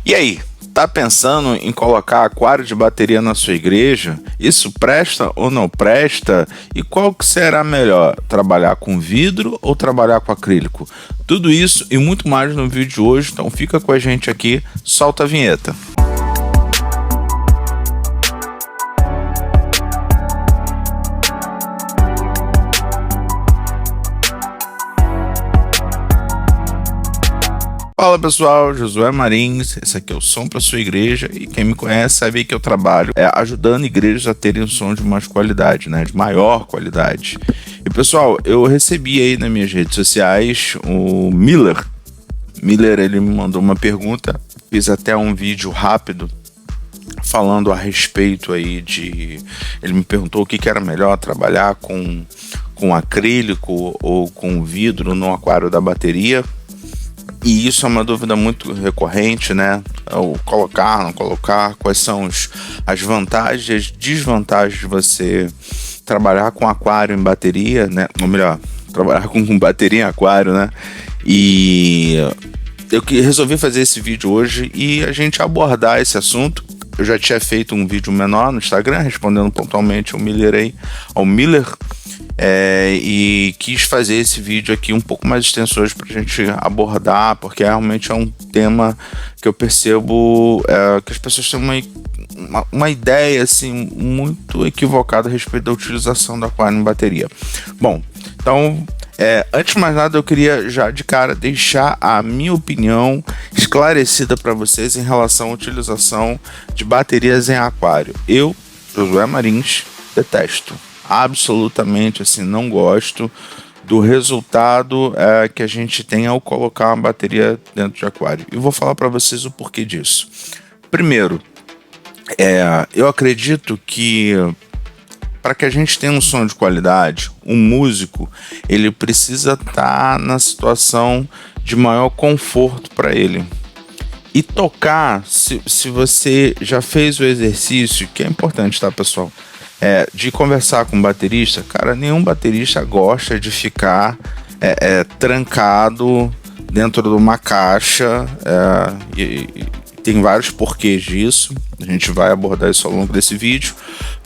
E aí, tá pensando em colocar aquário de bateria na sua igreja? Isso presta ou não presta? E qual que será melhor, trabalhar com vidro ou trabalhar com acrílico? Tudo isso e muito mais no vídeo de hoje, então fica com a gente aqui, solta a vinheta. Fala pessoal, Josué Marins, esse aqui é o Som para Sua Igreja e quem me conhece sabe que eu trabalho ajudando igrejas a terem um som de mais qualidade, né, de maior qualidade. E pessoal, eu recebi aí nas minhas redes sociais o Miller, ele me mandou uma pergunta, fiz até um vídeo rápido falando a respeito aí ele me perguntou o que era melhor, trabalhar com acrílico ou com vidro no aquário da bateria. E isso é uma dúvida muito recorrente, né? O colocar, não colocar, quais são as vantagens e as desvantagens de você trabalhar com aquário em bateria, né? Ou melhor, trabalhar com bateria em aquário, né? E eu resolvi fazer esse vídeo hoje e a gente abordar esse assunto. Eu já tinha feito um vídeo menor no Instagram, respondendo pontualmente ao Miller, e quis fazer esse vídeo aqui um pouco mais extenso hoje para a gente abordar, porque realmente é um tema que eu percebo que as pessoas têm uma ideia assim, muito equivocada a respeito da utilização do aquário em bateria. Bom, então, antes de mais nada, eu queria já de cara deixar a minha opinião esclarecida para vocês em relação à utilização de baterias em aquário. Eu, Josué Marins, detesto. Absolutamente, assim, não gosto do resultado que a gente tem ao colocar uma bateria dentro de aquário. E vou falar para vocês o porquê disso. Primeiro, eu acredito que para que a gente tenha um som de qualidade, um músico ele precisa estar na situação de maior conforto para ele. E tocar, se você já fez o exercício, que é importante, tá, pessoal? De conversar com um baterista, cara, nenhum baterista gosta de ficar trancado dentro de uma caixa, e tem vários porquês disso, a gente vai abordar isso ao longo desse vídeo,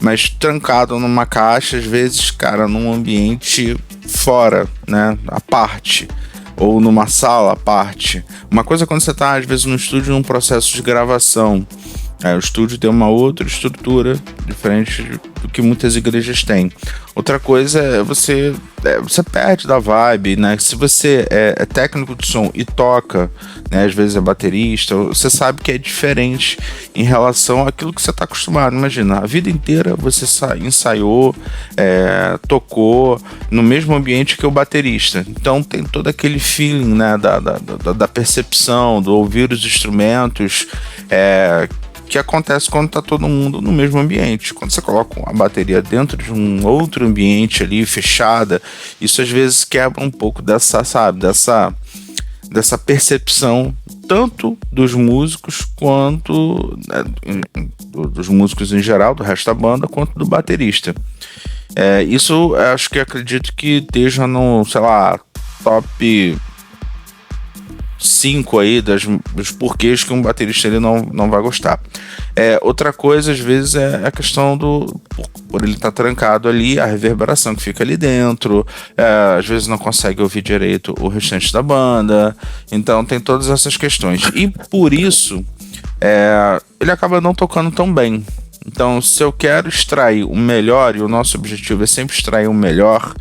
mas trancado numa caixa, às vezes, cara, num ambiente fora, né, à parte, ou numa sala à parte. Uma coisa é quando você está, às vezes, no estúdio, num processo de gravação. O estúdio tem uma outra estrutura diferente do que muitas igrejas têm. Outra coisa é você perde da vibe, né? Se você é técnico de som e toca, né, às vezes é baterista, você sabe que é diferente em relação àquilo que você está acostumado. Imagina, a vida inteira você ensaiou, tocou no mesmo ambiente que o baterista. Então tem todo aquele feeling, né, da percepção, do ouvir os instrumentos, que acontece quando está todo mundo no mesmo ambiente. Quando você coloca a bateria dentro de um outro ambiente ali, fechada, isso às vezes quebra um pouco dessa percepção, tanto dos músicos quanto dos músicos em geral, do resto da banda, quanto do baterista. Isso acredito que esteja no, sei lá, top 5 aí dos porquês que um baterista ele não vai gostar. Outra coisa, às vezes, é a questão por ele estar trancado ali, a reverberação que fica ali dentro, às vezes não consegue ouvir direito o restante da banda, então tem todas essas questões. E por isso, ele acaba não tocando tão bem. Então, se eu quero extrair o melhor, e o nosso objetivo é sempre extrair o melhor,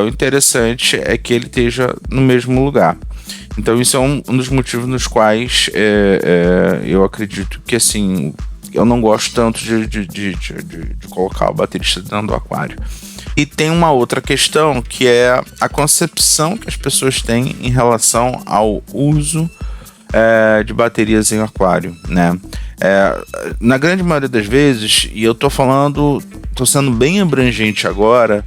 o interessante é que ele esteja no mesmo lugar. Então isso é um dos motivos nos quais eu acredito que, assim, eu não gosto tanto de colocar o baterista dentro do aquário. E tem uma outra questão, que é a concepção que as pessoas têm em relação ao uso de baterias em aquário, né? Na grande maioria das vezes, e eu tô sendo bem abrangente agora,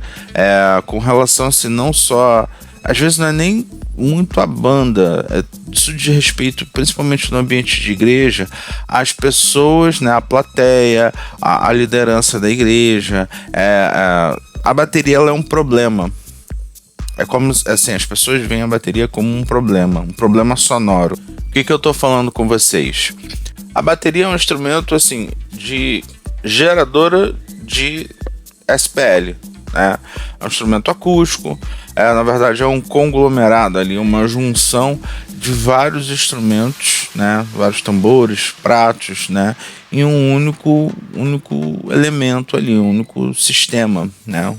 com relação, assim, não só, às vezes não é nem muito a banda, isso diz respeito principalmente no ambiente de igreja, as pessoas, né, a plateia, a liderança da igreja. A bateria ela é um problema. é como, assim, as pessoas veem a bateria como um problema sonoro. O que eu tô falando com vocês? A bateria é um instrumento, assim, de geradora de SPL, né? É um instrumento acústico, na verdade é um conglomerado ali, uma junção de vários instrumentos, né? Vários tambores, pratos, né? Em um único elemento ali, um único sistema, né?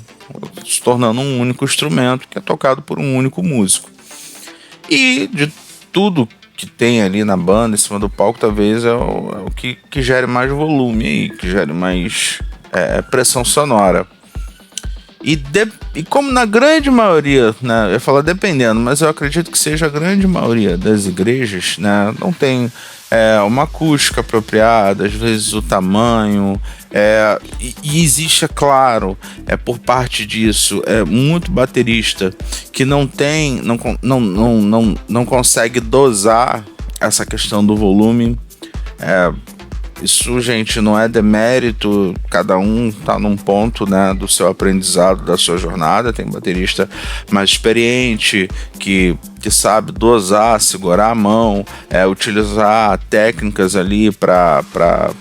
Se tornando um único instrumento que é tocado por um único músico. E de tudo que tem ali na banda, em cima do palco, talvez é o que gere mais volume aí, que gere mais pressão sonora. E como na grande maioria, né, eu ia falar dependendo, mas eu acredito que seja a grande maioria das igrejas, né, não tem uma acústica apropriada, às vezes o tamanho, e existe, é claro, por parte disso, muito baterista que não consegue dosar essa questão do volume. Isso, gente, não é demérito, cada um tá num ponto, né, do seu aprendizado, da sua jornada. Tem baterista mais experiente que sabe dosar, segurar a mão, utilizar técnicas ali para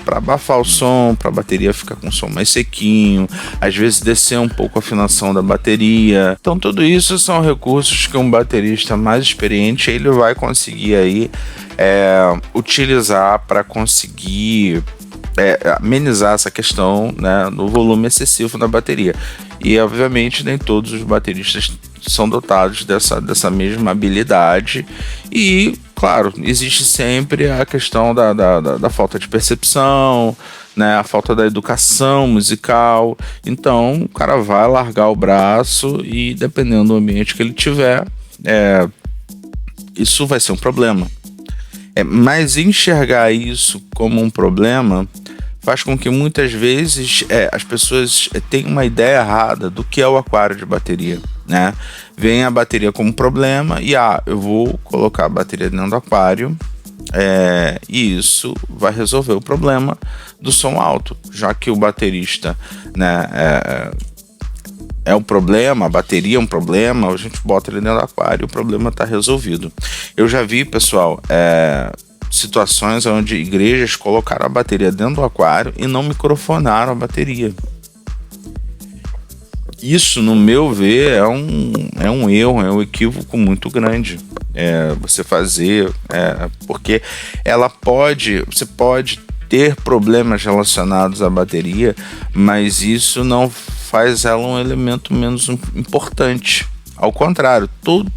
abafar o som, para a bateria ficar com o som mais sequinho, às vezes descer um pouco a afinação da bateria. Então tudo isso são recursos que um baterista mais experiente ele vai conseguir aí utilizar para conseguir amenizar essa questão, né, do volume excessivo da bateria. E obviamente nem todos os bateristas são dotados dessa mesma habilidade. E claro, existe sempre a questão da falta de percepção, né, a falta da educação musical. Então o cara vai largar o braço e dependendo do ambiente que ele tiver, isso vai ser um problema. Mas enxergar isso como um problema faz com que muitas vezes as pessoas tenham uma ideia errada do que é o aquário de bateria, né? Vem a bateria como problema e eu vou colocar a bateria dentro do aquário e isso vai resolver o problema do som alto, já que o baterista, né, é um problema, a bateria é um problema, a gente bota ele dentro do aquário e o problema está resolvido. Eu já vi, pessoal, situações onde igrejas colocaram a bateria dentro do aquário e não microfonaram a bateria. Isso, no meu ver, é um erro, é um equívoco muito grande. Você fazer, porque você pode ter problemas relacionados à bateria, mas isso não faz ela um elemento menos importante. Ao contrário,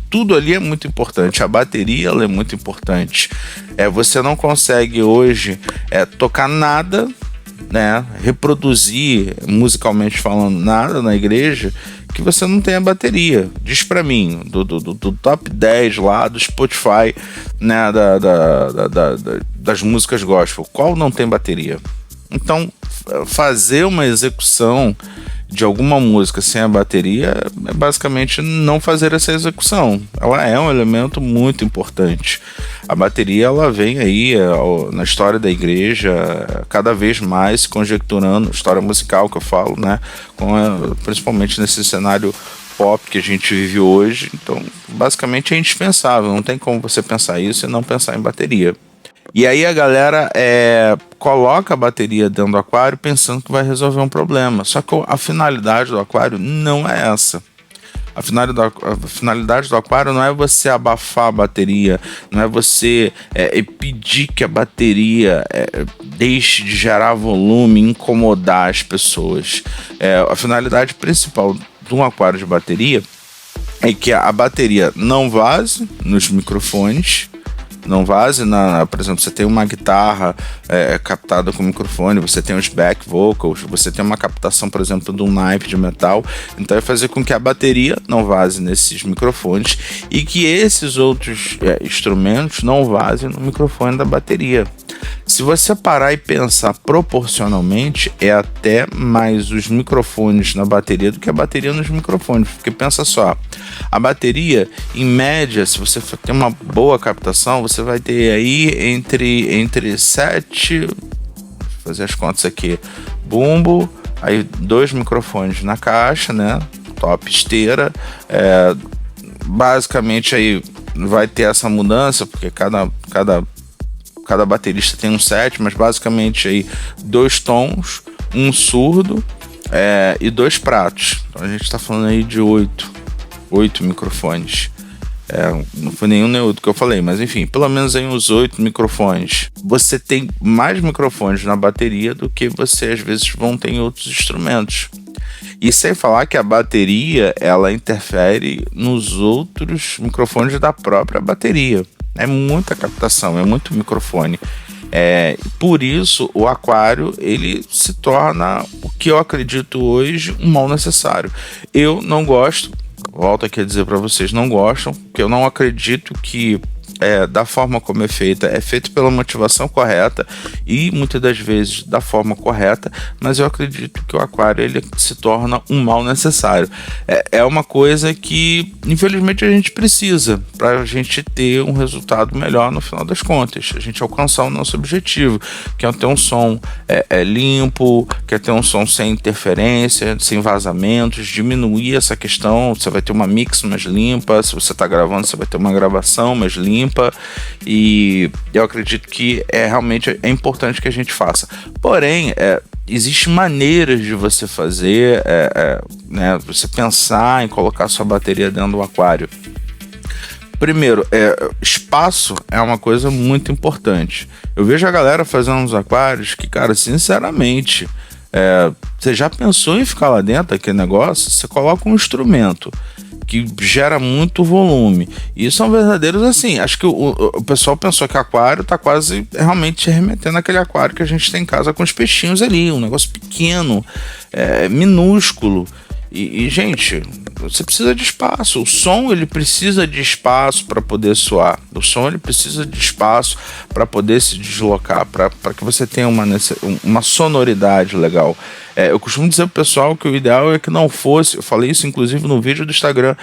tudo ali é muito importante. A bateria ela é muito importante. Você não consegue hoje tocar nada, né, reproduzir musicalmente falando nada na igreja que você não tenha bateria. Diz pra mim, do top 10 lá do Spotify, né, das músicas gospel, qual não tem bateria? Então, fazer uma execução de alguma música sem a bateria é basicamente não fazer essa execução. Ela é um elemento muito importante. A bateria ela vem aí na história da igreja cada vez mais conjecturando, história musical que eu falo, né, principalmente nesse cenário pop que a gente vive hoje. Então basicamente é indispensável, não tem como você pensar isso e não pensar em bateria. E aí a galera coloca a bateria dentro do aquário pensando que vai resolver um problema. Só que a finalidade do aquário não é essa. A finalidade do aquário não é você abafar a bateria, não é você pedir que a bateria deixe de gerar volume, incomodar as pessoas. A finalidade principal de um aquário de bateria é que a bateria não vaze nos microfones, não vaze, por exemplo, você tem uma guitarra captada com microfone, você tem os back vocals, você tem uma captação, por exemplo, de um naipe de metal, então vai fazer com que a bateria não vaze nesses microfones e que esses outros instrumentos não vazem no microfone da bateria. Se você parar e pensar proporcionalmente, é até mais os microfones na bateria do que a bateria nos microfones, porque pensa só, a bateria, em média, se você tem uma boa captação, você vai ter aí entre 7, vou fazer as contas aqui, bumbo, aí 2 microfones na caixa, né, top esteira, basicamente aí vai ter essa mudança, porque cada baterista tem um set, mas basicamente aí 2 tons, um surdo e 2 pratos. Então a gente está falando aí de 8 microfones. Não foi nenhum nem outro que eu falei, mas enfim, pelo menos aí uns 8 microfones. Você tem mais microfones na bateria do que você às vezes vão ter em outros instrumentos. E sem falar que a bateria, ela interfere nos outros microfones da própria bateria. É muita captação, é muito microfone. Por isso, o aquário, ele se torna o que eu acredito hoje um mal necessário. Eu não gosto, volto aqui a dizer para vocês, não gostam, porque eu não acredito que da forma como é feito pela motivação correta e muitas das vezes da forma correta, mas eu acredito que o aquário ele se torna um mal necessário. É uma coisa que infelizmente a gente precisa para a gente ter um resultado melhor no final das contas, a gente alcançar o nosso objetivo, que é ter um som limpo, que é ter um som sem interferência, sem vazamentos, diminuir essa questão. Você vai ter uma mix mais limpa, se você está gravando você vai ter uma gravação mais limpa, e eu acredito que realmente é importante que a gente faça. Porém, existem maneiras de você fazer, né, você pensar em colocar sua bateria dentro do aquário. Primeiro, espaço é uma coisa muito importante. Eu vejo a galera fazendo uns aquários que, cara, sinceramente, você já pensou em ficar lá dentro daquele negócio? Você coloca um instrumento que gera muito volume. E são verdadeiros assim. Acho que o pessoal pensou que aquário tá quase realmente remetendo àquele aquário que a gente tem em casa com os peixinhos ali. Um negócio pequeno, minúsculo. E, gente, você precisa de espaço. O som ele precisa de espaço para poder soar. O som ele precisa de espaço para poder se deslocar, para que você tenha uma sonoridade legal. Eu costumo dizer pro pessoal que o ideal é que não fosse, eu falei isso inclusive no vídeo do Instagram,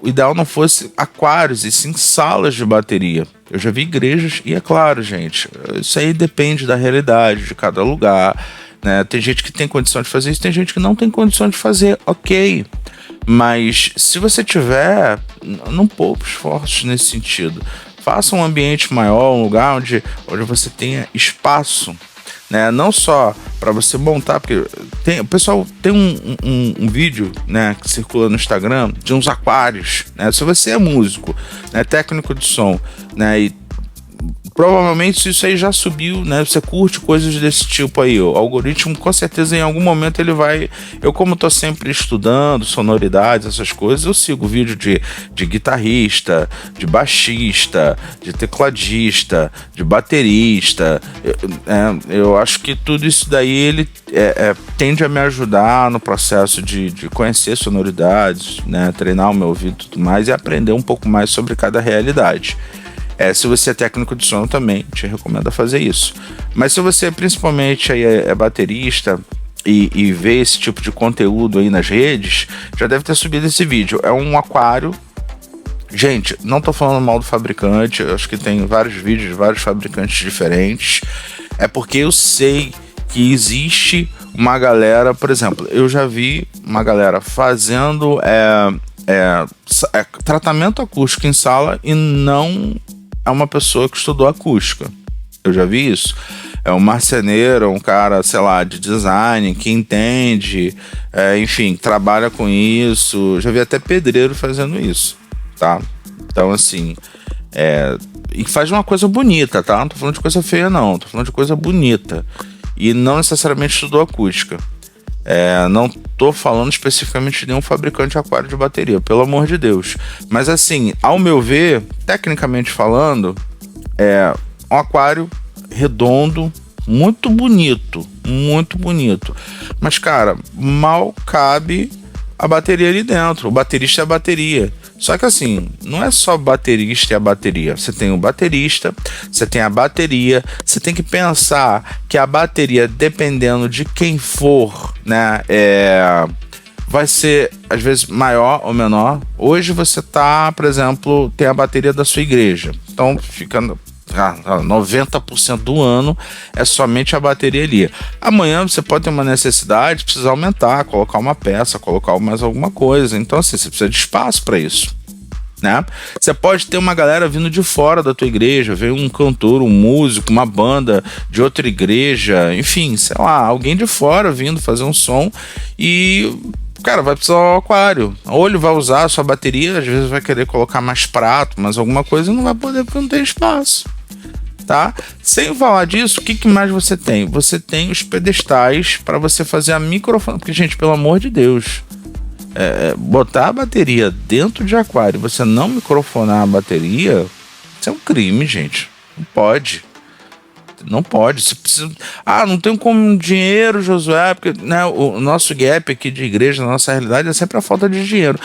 o ideal não fosse aquários e sim salas de bateria. Eu já vi igrejas e é claro, gente, isso aí depende da realidade de cada lugar. Né? Tem gente que tem condição de fazer isso, tem gente que não tem condição de fazer, ok. Mas se você tiver, não poupe esforços nesse sentido. Faça um ambiente maior, um lugar onde você tenha espaço, né? Não só para você montar, porque o pessoal tem um vídeo, né, que circula no Instagram de uns aquários, né? Se você é músico, né, técnico de som, né, e provavelmente isso aí já subiu, né? Você curte coisas desse tipo aí. O algoritmo, com certeza, em algum momento ele vai... Eu, como tô sempre estudando sonoridades, essas coisas, eu sigo vídeo de guitarrista, de baixista, de tecladista, de baterista. Eu acho que tudo isso daí ele tende a me ajudar no processo de conhecer sonoridades, né? Treinar o meu ouvido e tudo mais, e aprender um pouco mais sobre cada realidade. Se você é técnico de som, também te recomendo fazer isso. Mas se você principalmente aí é baterista e vê esse tipo de conteúdo aí nas redes, já deve ter subido esse vídeo. É um aquário. Gente, não tô falando mal do fabricante, eu acho que tem vários vídeos de vários fabricantes diferentes. É porque eu sei que existe uma galera, por exemplo, eu já vi uma galera fazendo tratamento acústico em sala e não é uma pessoa que estudou acústica. Eu já vi isso. É um marceneiro, um cara, sei lá, de design, que entende, enfim, trabalha com isso. Já vi até pedreiro fazendo isso, tá? Então, assim, e faz uma coisa bonita, tá? Não tô falando de coisa feia, não. Tô falando de coisa bonita. E não necessariamente estudou acústica. Não tô falando especificamente de nenhum fabricante de aquário de bateria, pelo amor de Deus. Mas assim, ao meu ver, tecnicamente falando, um aquário redondo, muito bonito, muito bonito. Mas, cara, mal cabe a bateria ali dentro. O baterista é a bateria. Só que assim, não é só baterista e a bateria. Você tem o baterista, você tem a bateria. Você tem que pensar que a bateria, dependendo de quem for, né, vai ser às vezes maior ou menor. Hoje você tá, por exemplo, tem a bateria da sua igreja. Então fica 90% do ano é somente a bateria ali. Amanhã você pode ter uma necessidade, precisa aumentar, colocar uma peça, colocar mais alguma coisa. Então assim, você precisa de espaço para isso. né? Você pode ter uma galera vindo de fora da tua igreja, vem um cantor, um músico, uma banda de outra igreja, enfim, sei lá, alguém de fora vindo fazer um som e, cara, vai precisar do aquário. Ou ele vai usar a sua bateria, às vezes vai querer colocar mais prato, mas alguma coisa não vai poder porque não tem espaço, tá? Sem falar disso, o que mais você tem? Você tem os pedestais para você fazer a microfone, porque, gente, pelo amor de Deus, botar a bateria dentro de aquário, você não microfonar a bateria, isso é um crime, gente. Não pode. Não pode. Você precisa... não tenho como dinheiro, Josué, porque, né, o nosso gap aqui de igreja, na nossa realidade, é sempre a falta de dinheiro.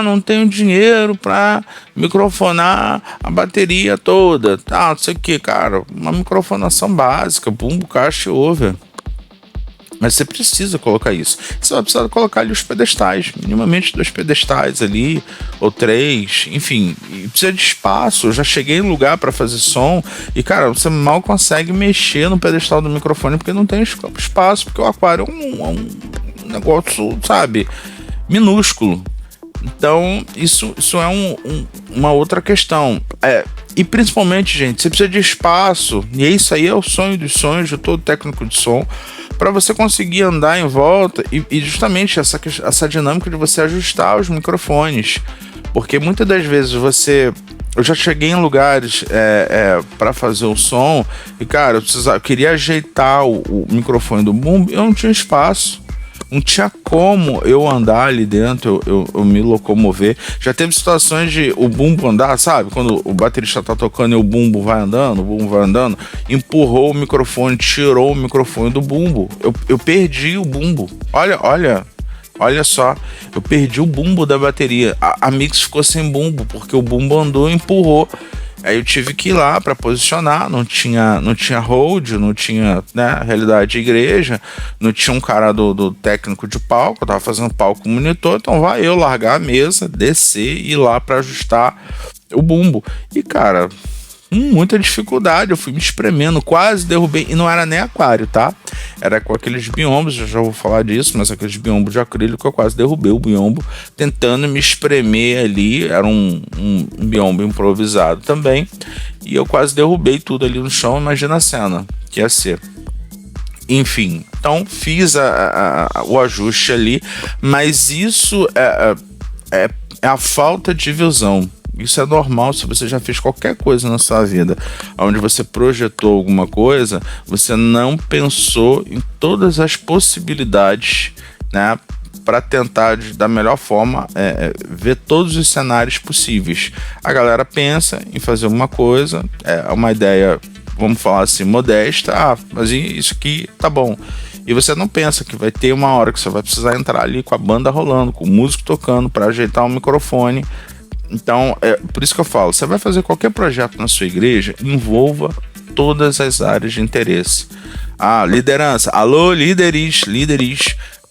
Não tenho dinheiro para microfonar a bateria toda. Não sei o que, cara. Uma microfonação básica, bumbo, caixa e over. Mas você precisa colocar isso. Você vai precisar colocar ali os pedestais, minimamente 2 pedestais ali, ou 3, enfim. E precisa de espaço. Eu já cheguei em lugar para fazer som e, cara, você mal consegue mexer no pedestal do microfone porque não tem espaço, porque o aquário é um negócio, sabe, minúsculo. Então, isso é uma outra questão. E principalmente, gente, você precisa de espaço, e isso aí é o sonho dos sonhos de todo técnico de som, para você conseguir andar em volta e justamente essa dinâmica de você ajustar os microfones. Porque muitas das vezes eu já cheguei em lugares para fazer o som e, cara, eu queria ajeitar o microfone do boom, eu não tinha espaço. Não tinha como eu andar ali dentro, eu me locomover. Já teve situações de o bumbo andar, sabe? Quando o baterista tá tocando e o bumbo vai andando, empurrou o microfone, tirou o microfone do bumbo. Eu perdi o bumbo. Olha só, eu perdi o bumbo da bateria. A mix ficou sem bumbo, porque o bumbo andou e empurrou. Aí eu tive que ir lá para posicionar, não tinha hold, não tinha, né, realidade de igreja, não tinha um cara do técnico de palco, eu tava fazendo palco monitor, então vai eu largar a mesa, descer e ir lá para ajustar o bumbo. E, cara, muita dificuldade, eu fui me espremendo, quase derrubei, e não era nem aquário, tá? Era com aqueles biombos, eu já vou falar disso, mas aqueles biombos de acrílico, eu quase derrubei o biombo, tentando me espremer ali, era um biombo improvisado também, e eu quase derrubei tudo ali no chão, imagina a cena, que ia ser. Enfim, então fiz o ajuste ali, mas isso é a falta de visão. Isso é normal se você já fez qualquer coisa na sua vida, onde você projetou alguma coisa, você não pensou em todas as possibilidades, né, para tentar da melhor forma ver todos os cenários possíveis. A galera pensa em fazer uma coisa, é uma ideia, vamos falar assim, modesta, mas isso aqui tá bom. E você não pensa que vai ter uma hora que você vai precisar entrar ali com a banda rolando, com o músico tocando, para ajeitar o microfone. Então, por isso que eu falo, você vai fazer qualquer projeto na sua igreja, envolva todas as áreas de interesse. Liderança, alô, líderes,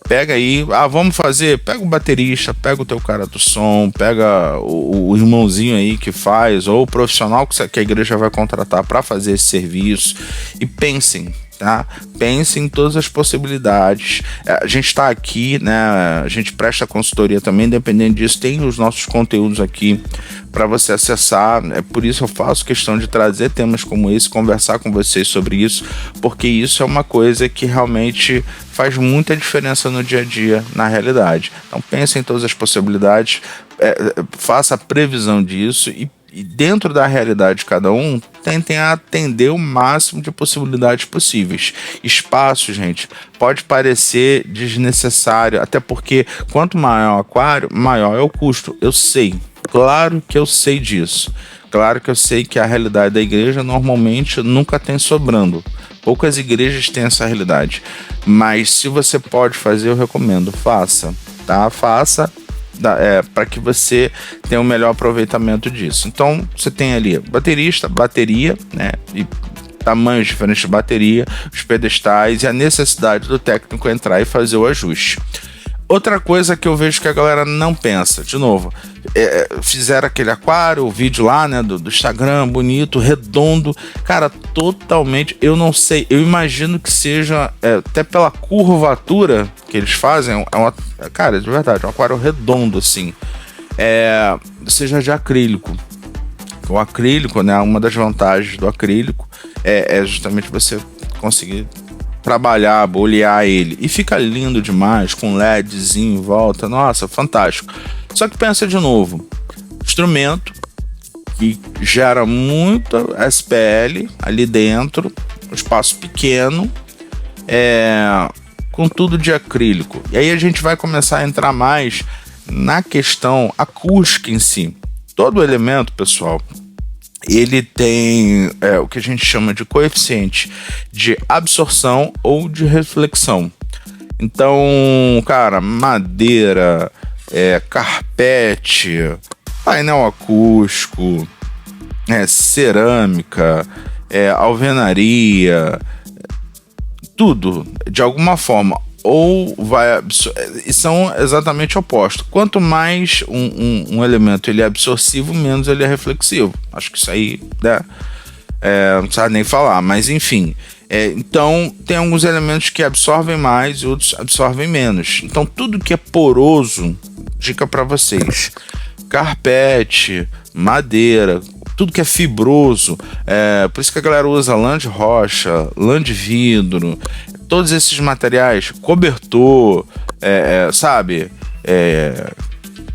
pega aí, vamos fazer, pega o baterista, pega o teu cara do som, pega o irmãozinho aí que faz, ou o profissional que a igreja vai contratar para fazer esse serviço, e pensem. Tá? Pense em todas as possibilidades. A gente está aqui, né? A gente presta consultoria também, dependendo disso, tem os nossos conteúdos aqui para você acessar. Por isso eu faço questão de trazer temas como esse, conversar com vocês sobre isso, porque isso é uma coisa que realmente faz muita diferença no dia a dia, na realidade. Então pense em todas as possibilidades, faça a previsão disso e dentro da realidade de cada um, tentem atender o máximo de possibilidades possíveis. Espaço, gente, pode parecer desnecessário, até porque quanto maior o aquário, maior é o custo. Eu sei, claro que eu sei disso. Claro que eu sei que a realidade da igreja normalmente nunca tem sobrando. Poucas igrejas têm essa realidade. Mas se você pode fazer, eu recomendo, faça, tá? Faça. Para que você tenha um melhor aproveitamento disso. Então você tem ali baterista, bateria, né, e tamanhos diferentes de bateria, os pedestais e a necessidade do técnico entrar e fazer o ajuste. Outra coisa que eu vejo que a galera não pensa, de novo, fizeram aquele aquário, o vídeo lá, né, do Instagram, bonito, redondo, cara, totalmente, eu não sei, eu imagino que seja, até pela curvatura que eles fazem, cara, de verdade, um aquário redondo, assim, seja de acrílico. O acrílico, né, uma das vantagens do acrílico é justamente você conseguir trabalhar, bolear ele, e fica lindo demais, com LEDzinho em volta, nossa, fantástico. Só que pensa de novo, instrumento que gera muita SPL ali dentro, um espaço pequeno, com tudo de acrílico. E aí a gente vai começar a entrar mais na questão acústica em si. Todo elemento, pessoal, ele tem o que a gente chama de coeficiente de absorção ou de reflexão. Então, cara, madeira, carpete, painel acústico, cerâmica, alvenaria, tudo, de alguma forma, ou vai e são exatamente opostos. Quanto mais um elemento ele é absorsivo, menos ele é reflexivo. Acho que isso aí, né, não precisa nem falar, mas enfim. Então tem alguns elementos que absorvem mais e outros absorvem menos. Então tudo que é poroso, dica para vocês: carpete, madeira, tudo que é fibroso, por isso que a galera usa lã de rocha, lã de vidro, todos esses materiais, cobertor, sabe,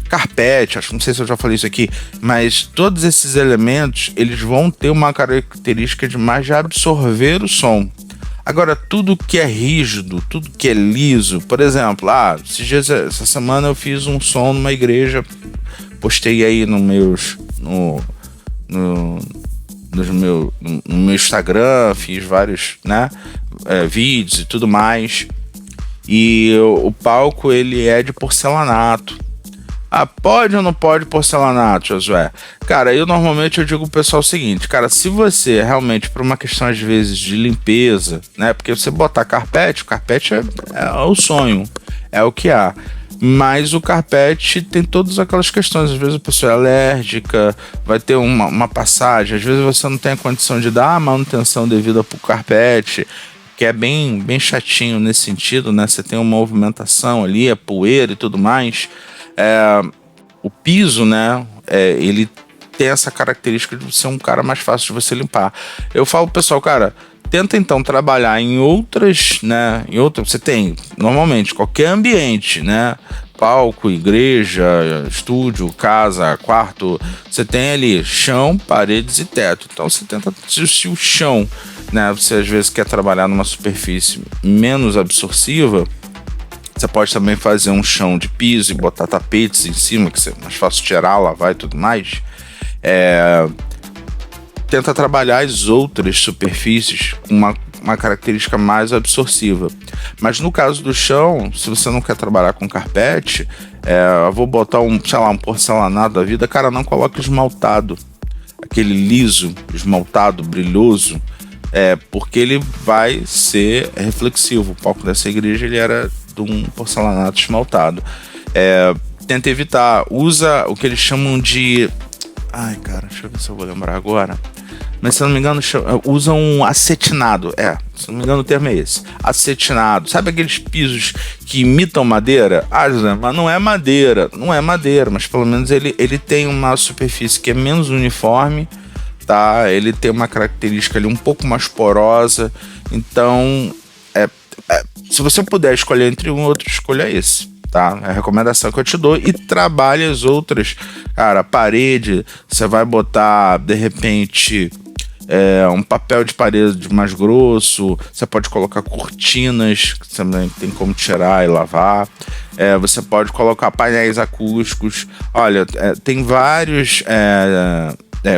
carpete, acho que não sei se eu já falei isso aqui, mas todos esses elementos, eles vão ter uma característica de mais de absorver o som. Agora, tudo que é rígido, tudo que é liso, por exemplo, essa semana eu fiz um som numa igreja, postei aí no meu Instagram, fiz vários, né, vídeos e tudo mais, e o palco ele é de porcelanato. Pode ou não pode porcelanato, Josué? Cara, eu normalmente digo pro pessoal o seguinte, cara, se você realmente, por uma questão às vezes de limpeza, né, porque você botar carpete, o carpete é o sonho, é o que há. Mas o carpete tem todas aquelas questões. Às vezes a pessoa é alérgica, vai ter uma passagem. Às vezes você não tem a condição de dar a manutenção devida para o carpete, que é bem, bem chatinho nesse sentido, né? Você tem uma movimentação ali, a poeira e tudo mais. O piso, né? Ele tem essa característica de ser um cara mais fácil de você limpar. Eu falo pro pessoal, cara, tenta então trabalhar em outras, né? Você tem normalmente qualquer ambiente, né? Palco, igreja, estúdio, casa, quarto. Você tem ali chão, paredes e teto. Então você tenta, se o chão, né? Você às vezes quer trabalhar numa superfície menos absortiva, você pode também fazer um chão de piso e botar tapetes em cima, que é mais fácil tirar, lavar e tudo mais. Tenta trabalhar as outras superfícies com uma característica mais absorsiva. Mas no caso do chão, se você não quer trabalhar com carpete, eu vou botar um porcelanato da vida, cara, não coloque esmaltado, aquele liso, esmaltado, brilhoso, porque ele vai ser reflexivo. O palco dessa igreja ele era de um porcelanato esmaltado. Tenta evitar, usa o que eles chamam de... deixa eu ver se eu vou lembrar agora. Mas se eu não me engano, usa um acetinado. Se eu não me engano, o termo é esse. Acetinado. Sabe aqueles pisos que imitam madeira? José, mas não é madeira. Não é madeira, mas pelo menos ele tem uma superfície que é menos uniforme, tá? Ele tem uma característica ali um pouco mais porosa. Então, se você puder escolher entre um e outro, escolha esse. Tá? É a recomendação que eu te dou, e trabalhe as outras. Cara, a parede, você vai botar de repente um papel de parede mais grosso, você pode colocar cortinas, que também tem como tirar e lavar. Você pode colocar painéis acústicos. Olha, tem vários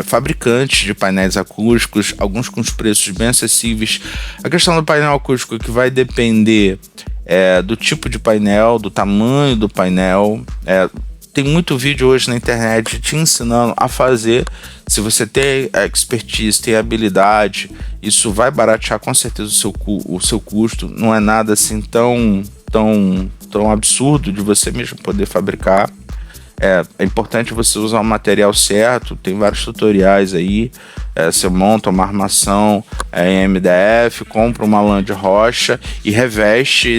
fabricantes de painéis acústicos, alguns com os preços bem acessíveis. A questão do painel acústico é que vai depender do tipo de painel, do tamanho do painel. Tem muito vídeo hoje na internet te ensinando a fazer. Se você tem expertise, tem habilidade, isso vai baratear com certeza o seu custo. Não é nada assim tão absurdo de você mesmo poder fabricar. É importante você usar o material certo. Tem vários tutoriais aí. Você monta uma armação em MDF, compra uma lã de rocha e reveste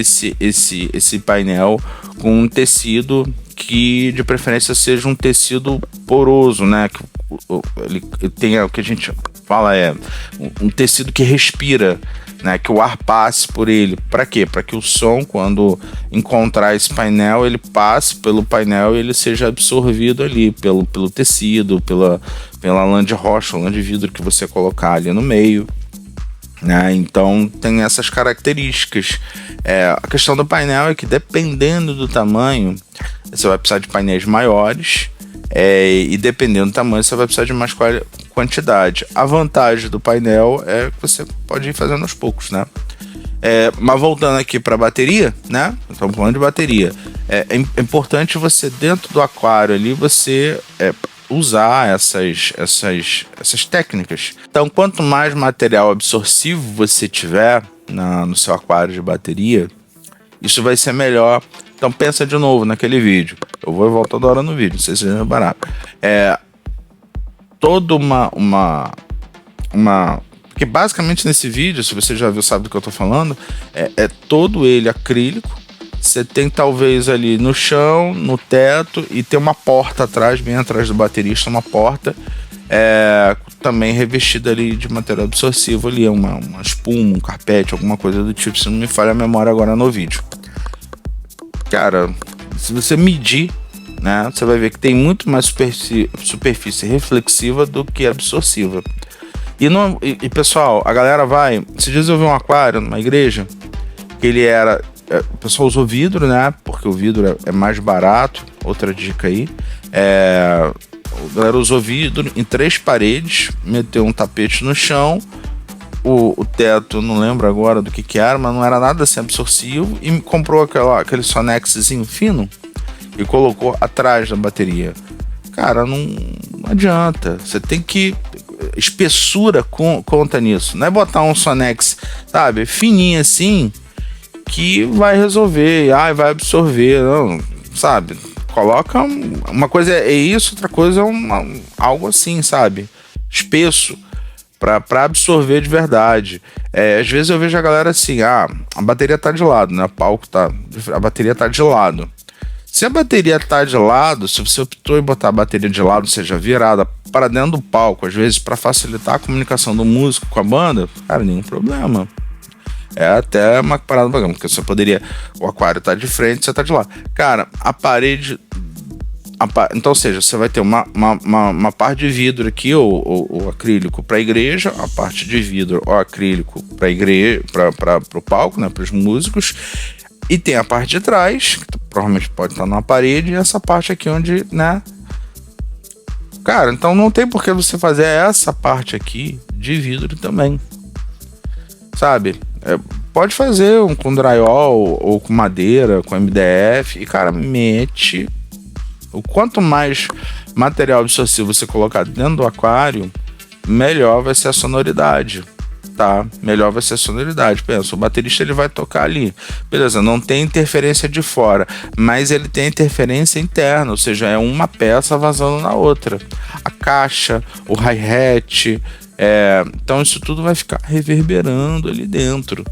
esse painel com um tecido que de preferência seja um tecido poroso, né? Que ele tenha, o que a gente fala um tecido que respira, né? Que o ar passe por ele. Para quê? Para que o som, quando encontrar esse painel, ele passe pelo painel e ele seja absorvido ali pelo tecido, pela lã de rocha, lã de vidro que você colocar ali no meio. Né? Então tem essas características. A questão do painel é que, dependendo do tamanho, você vai precisar de painéis maiores, e dependendo do tamanho você vai precisar de mais quantidade. A vantagem do painel é que você pode ir fazendo aos poucos, né? Mas voltando aqui para a bateria, né? Estamos falando de bateria. É importante você, dentro do aquário ali, você usar essas técnicas. Então, quanto mais material absorsivo você tiver no seu aquário de bateria, isso vai ser melhor. Então, pensa de novo naquele vídeo. Eu vou voltar toda hora no vídeo, não sei se é barato. Toda uma porque basicamente nesse vídeo, se você já viu, sabe do que eu tô falando, é todo ele acrílico. Você tem talvez ali no chão, no teto, e tem uma porta atrás, bem atrás do baterista, uma porta também revestida ali de material absorsivo ali, uma espuma, um carpete, alguma coisa do tipo, se não me falha a memória agora no vídeo. Cara, se você medir, né, você vai ver que tem muito mais superfície reflexiva do que absorsiva. E pessoal, a galera vai... Esses dias eu vi um aquário numa igreja, que ele era... O pessoal usou vidro, né? Porque o vidro é mais barato. Outra dica aí. A galera usou vidro em 3 paredes, meteu um tapete no chão. O teto, não lembro agora do que era, mas não era nada assim absorsivo. E comprou aquele Sonexzinho fino e colocou atrás da bateria. Cara, não adianta. Você tem que... Espessura conta nisso. Não é botar um Sonex, sabe, fininho assim, que vai resolver, vai absorver, não, sabe? Coloca uma coisa é isso, outra coisa é algo assim, sabe? Espesso, para absorver de verdade. Às vezes eu vejo a galera assim, a bateria tá de lado, né? O palco a bateria tá de lado. Se a bateria tá de lado, se você optou em botar a bateria de lado, seja virada para dentro do palco, às vezes para facilitar a comunicação do músico com a banda, cara, nenhum problema. É até uma parada bacana, porque você poderia... O aquário tá de frente, você tá de lado. Cara, a parede... Então, ou seja, você vai ter uma parte de vidro aqui, ou acrílico, para a igreja, a parte de vidro ou acrílico para a igreja, para o palco, né, para os músicos, e tem a parte de trás, que provavelmente pode estar numa parede, e essa parte aqui onde, né... Cara, então não tem por que você fazer essa parte aqui de vidro também, sabe? Pode fazer com drywall ou com madeira, com MDF, e cara, mete. O quanto mais material absorsivo você colocar dentro do aquário, melhor vai ser a sonoridade, tá? Melhor vai ser a sonoridade. Pensa, o baterista ele vai tocar ali, beleza, não tem interferência de fora, mas ele tem interferência interna, ou seja, é uma peça vazando na outra. A caixa, o hi-hat, então isso tudo vai ficar reverberando ali dentro.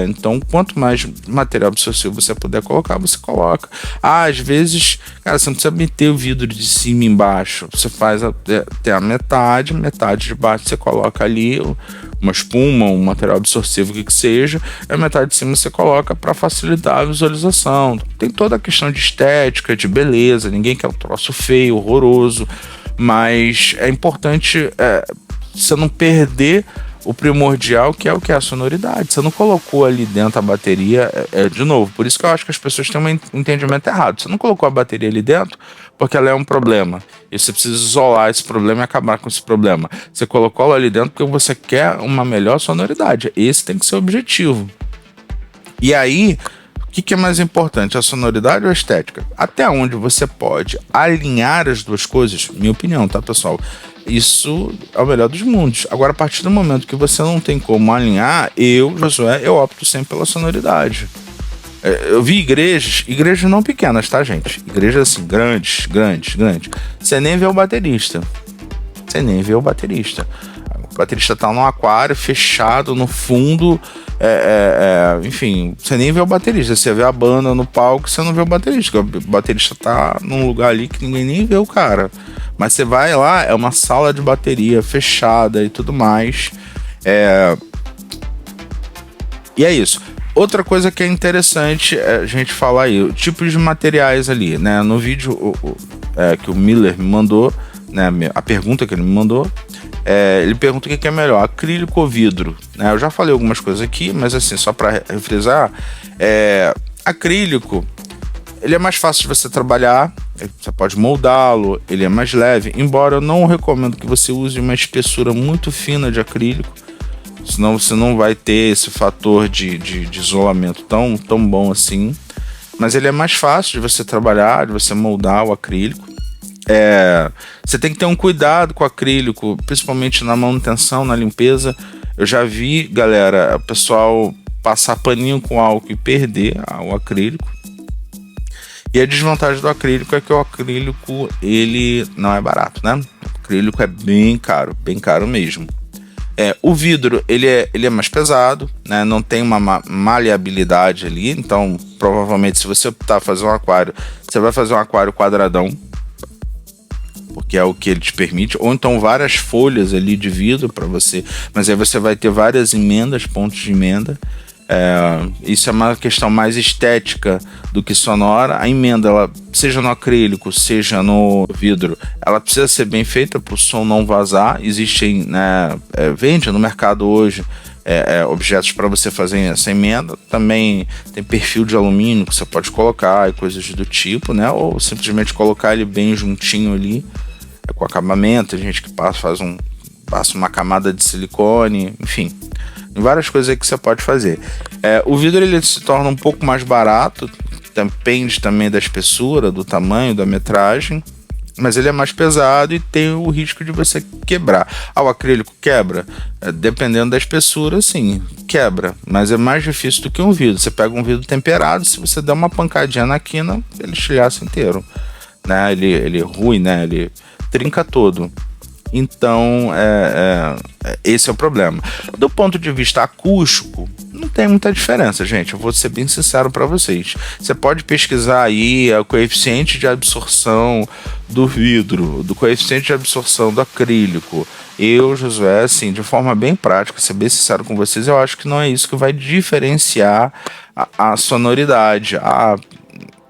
Então, quanto mais material absorsivo você puder colocar, você coloca. Às vezes, cara, você não precisa meter o vidro de cima e embaixo. Você faz até a metade de baixo você coloca ali uma espuma, um material absorsivo, o que seja, e a metade de cima você coloca para facilitar a visualização. Tem toda a questão de estética, de beleza, ninguém quer um troço feio, horroroso, mas é importante você não perder o primordial, que é o que é a sonoridade. Você não colocou ali dentro a bateria, de novo, por isso que eu acho que as pessoas têm um entendimento errado. Você não colocou a bateria ali dentro porque ela é um problema, e você precisa isolar esse problema e acabar com esse problema. Você colocou ela ali dentro porque você quer uma melhor sonoridade. Esse tem que ser o objetivo. E aí, o que é mais importante, a sonoridade ou a estética? Até onde você pode alinhar as duas coisas, minha opinião, tá, pessoal? Isso é o melhor dos mundos. Agora, a partir do momento que você não tem como alinhar, Josué, eu opto sempre pela sonoridade. Eu vi igrejas não pequenas, tá, gente? Igrejas assim, grandes. Você nem vê o baterista. baterista tá num aquário fechado no fundo, enfim, você nem vê o baterista, você vê a banda no palco, você não vê o baterista, porque o baterista tá num lugar ali que ninguém nem vê o cara. Mas você vai lá, é uma sala de bateria fechada e tudo mais. E é isso. Outra coisa que é interessante a gente falar aí, o tipo de materiais ali, né? No vídeo que o Miller me mandou, né? A pergunta que ele me mandou, ele pergunta o que é melhor, acrílico ou vidro, né? Eu já falei algumas coisas aqui, mas assim, só para refrisar, acrílico, ele é mais fácil de você trabalhar, você pode moldá-lo, ele é mais leve, embora eu não recomendo que você use uma espessura muito fina de acrílico, senão você não vai ter esse fator de isolamento tão bom assim. Mas ele é mais fácil de você trabalhar, de você moldar o acrílico. Você tem que ter um cuidado com o acrílico, principalmente na manutenção, na limpeza. Eu já vi, galera, o pessoal passar paninho com álcool e perder o acrílico. E a desvantagem do acrílico é que o acrílico, ele não é barato, né? O acrílico é bem caro mesmo. O vidro, ele é mais pesado, né? Não tem uma maleabilidade ali, então provavelmente se você optar fazer um aquário, você vai fazer um aquário quadradão, porque é o que ele te permite, ou então várias folhas ali de vidro para você, mas aí você vai ter várias emendas, pontos de emenda. Isso é uma questão mais estética do que sonora. A emenda, ela, seja no acrílico, seja no vidro, ela precisa ser bem feita para o som não vazar. Existem, né, vende no mercado hoje objetos para você fazer essa emenda. Também tem perfil de alumínio que você pode colocar e coisas do tipo, né? Ou simplesmente colocar ele bem juntinho ali, com acabamento. Tem gente que passa uma camada de silicone, enfim, várias coisas aí que você pode fazer. O vidro, ele se torna um pouco mais barato, depende também da espessura, do tamanho, da metragem, mas ele é mais pesado e tem o risco de você quebrar. O acrílico quebra? Dependendo da espessura, sim, quebra, mas é mais difícil do que um vidro. Você pega um vidro temperado, se você der uma pancadinha na quina, ele estilhaça inteiro, né? Ele rui, né? Ele trinca todo. Então, esse é o problema. Do ponto de vista acústico, não tem muita diferença, gente. Eu vou ser bem sincero para vocês. Você pode pesquisar aí o coeficiente de absorção do vidro, do coeficiente de absorção do acrílico. Eu, Josué, assim, de forma bem prática, ser bem sincero com vocês, eu acho que não é isso que vai diferenciar a sonoridade.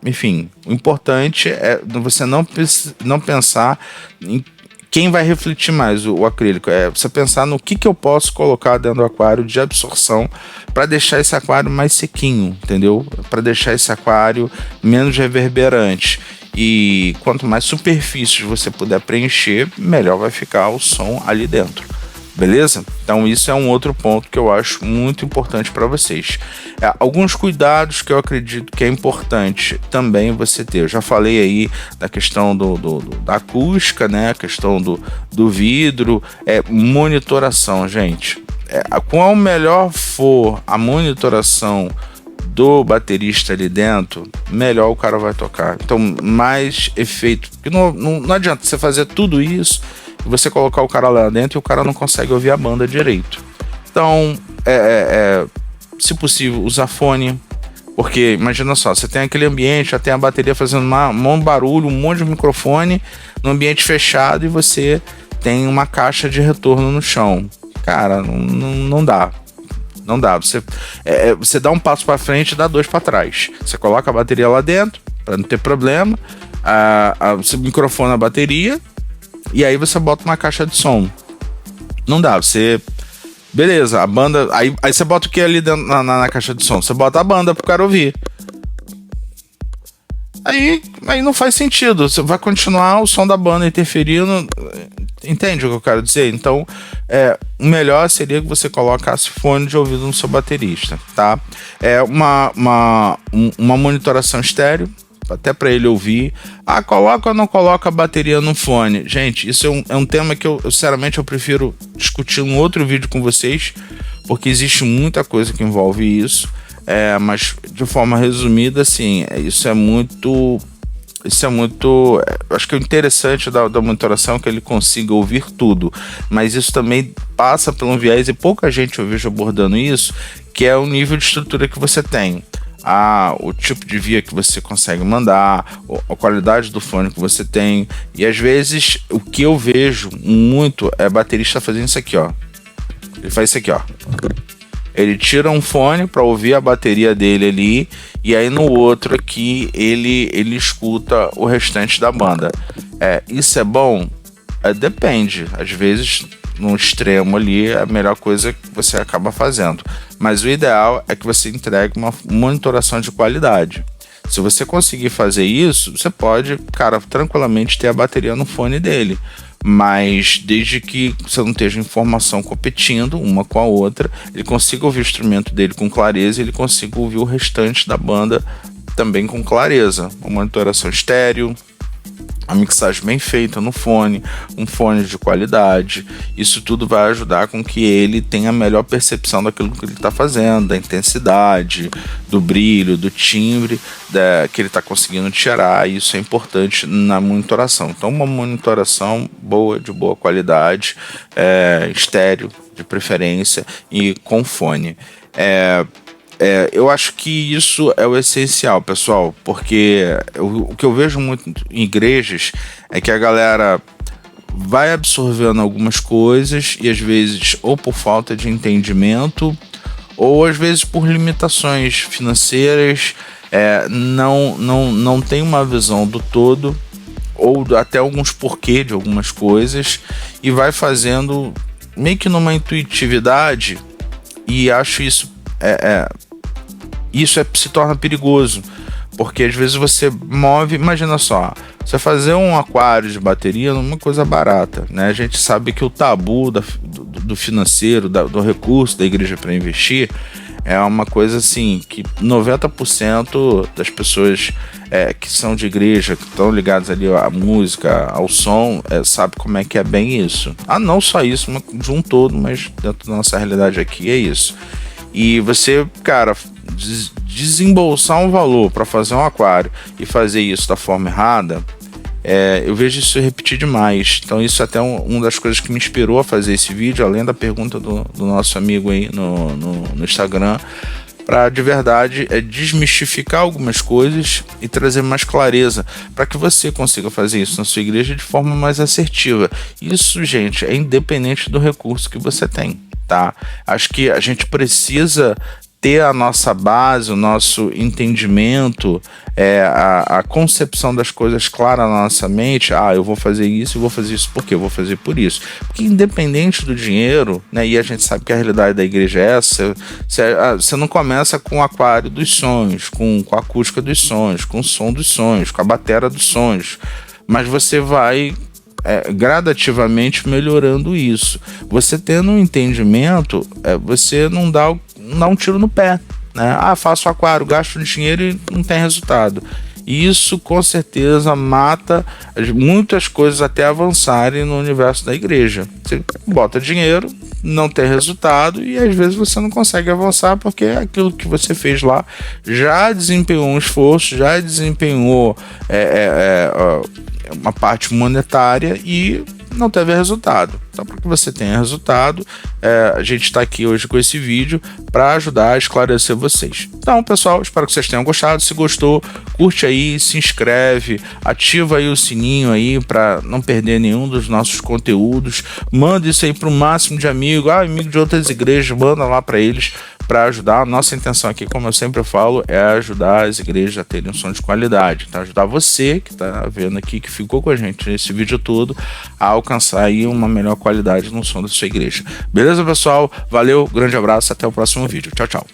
Enfim, o importante é você não pensar em quem vai refletir mais, o acrílico. Você pensar no que eu posso colocar dentro do aquário de absorção para deixar esse aquário mais sequinho, entendeu? Para deixar esse aquário menos reverberante. E quanto mais superfícies você puder preencher, melhor vai ficar o som ali dentro. Beleza? Então isso é um outro ponto que eu acho muito importante para vocês. Alguns cuidados que eu acredito que é importante também você ter. Eu já falei aí da questão da acústica, né? A questão do vidro. Monitoração, gente. Quanto melhor for a monitoração do baterista ali dentro, melhor o cara vai tocar. Então, mais efeito. Porque não adianta você fazer tudo isso e você colocar o cara lá dentro e o cara não consegue ouvir a banda direito. Então, se possível, usar fone. Porque, imagina só, você tem aquele ambiente, já tem a bateria fazendo um monte de barulho, um monte de microfone, no ambiente fechado, e você tem uma caixa de retorno no chão. Cara, não dá. Não dá. Você dá um passo para frente e dá dois para trás. Você coloca a bateria lá dentro, para não ter problema. Você microfona a bateria e aí você bota uma caixa de som. Não dá. Beleza, a banda. Aí você bota o que ali dentro, na caixa de som? Você bota a banda pro cara ouvir. Aí não faz sentido. Você vai continuar o som da banda interferindo. Entende o que eu quero dizer? Então, o melhor seria que você colocasse fone de ouvido no seu baterista, tá? Uma monitoração estéreo, até para ele ouvir. Coloca ou não coloca a bateria no fone? Gente, isso é um tema que eu sinceramente, eu prefiro discutir um outro vídeo com vocês, porque existe muita coisa que envolve isso. Mas de forma resumida, assim, isso é muito acho que o interessante da monitoração é que ele consiga ouvir tudo, mas isso também passa por um viés, e pouca gente eu vejo abordando isso, que é o nível de estrutura que você tem. O tipo de via que você consegue mandar, a qualidade do fone que você tem. E às vezes o que eu vejo muito é baterista fazendo isso aqui, ó. Ele faz isso aqui, ó. Ele tira um fone para ouvir a bateria dele ali, e aí no outro aqui ele escuta o restante da banda. Isso é bom? Depende. Às vezes, no extremo ali, é a melhor coisa que você acaba fazendo. Mas o ideal é que você entregue uma monitoração de qualidade. Se você conseguir fazer isso, você pode, cara, tranquilamente ter a bateria no fone dele. Mas desde que você não esteja informação competindo uma com a outra, ele consiga ouvir o instrumento dele com clareza e ele consiga ouvir o restante da banda também com clareza. Uma monitoração estéreo, a mixagem bem feita no fone, um fone de qualidade. Isso tudo vai ajudar com que ele tenha a melhor percepção daquilo que ele está fazendo, da intensidade, do brilho, do timbre que ele está conseguindo tirar. Isso é importante na monitoração. Então, uma monitoração boa, de boa qualidade, estéreo de preferência e com fone. Eu acho que isso é o essencial, pessoal, porque o que eu vejo muito em igrejas é que a galera vai absorvendo algumas coisas e às vezes ou por falta de entendimento ou às vezes por limitações financeiras, não tem uma visão do todo ou até alguns porquê de algumas coisas e vai fazendo meio que numa intuitividade, e acho isso se torna perigoso, porque às vezes você move, imagina só, você fazer um aquário de bateria não é uma coisa barata, né? A gente sabe que o tabu do financeiro, do recurso da igreja para investir é uma coisa assim, que 90% das pessoas que são de igreja, que estão ligadas ali à música, ao som, sabe como é que é bem isso. Não só isso, de um todo, mas dentro da nossa realidade aqui é isso. E você, cara, desembolsar um valor para fazer um aquário e fazer isso da forma errada, eu vejo isso repetir demais. Então isso é até uma das coisas que me inspirou a fazer esse vídeo, além da pergunta do nosso amigo aí no Instagram, para de verdade desmistificar algumas coisas e trazer mais clareza para que você consiga fazer isso na sua igreja de forma mais assertiva. Isso, gente, é independente do recurso que você tem, tá? Acho que a gente precisa ter a nossa base, o nosso entendimento, a concepção das coisas clara na nossa mente. Eu vou fazer isso por quê? Eu vou fazer por isso. Porque independente do dinheiro, né, e a gente sabe que a realidade da igreja é essa, você não começa com o aquário dos sonhos, com a acústica dos sonhos, com o som dos sonhos, com a bateria dos sonhos, mas você vai gradativamente melhorando isso. Você tendo um entendimento, você não dá um tiro no pé, né? Faço aquário, gasto dinheiro e não tem resultado. E isso com certeza mata muitas coisas até avançarem no universo da igreja. Você bota dinheiro, não tem resultado e às vezes você não consegue avançar porque aquilo que você fez lá já desempenhou um esforço, já desempenhou uma parte monetária e não teve resultado. Então, para que você tenha resultado, a gente está aqui hoje com esse vídeo para ajudar a esclarecer vocês. Então, pessoal, espero que vocês tenham gostado. Se gostou, curte aí, se inscreve, ativa aí o sininho aí para não perder nenhum dos nossos conteúdos. Manda isso aí para o máximo de amigo de outras igrejas, manda lá para eles para ajudar. A nossa intenção aqui, como eu sempre falo, é ajudar as igrejas a terem um som de qualidade, tá? Ajudar você que está vendo aqui, que ficou com a gente nesse vídeo todo, a alcançar aí uma melhor qualidade no som da sua igreja. Beleza, pessoal? Valeu, grande abraço, até o próximo vídeo. Tchau, tchau.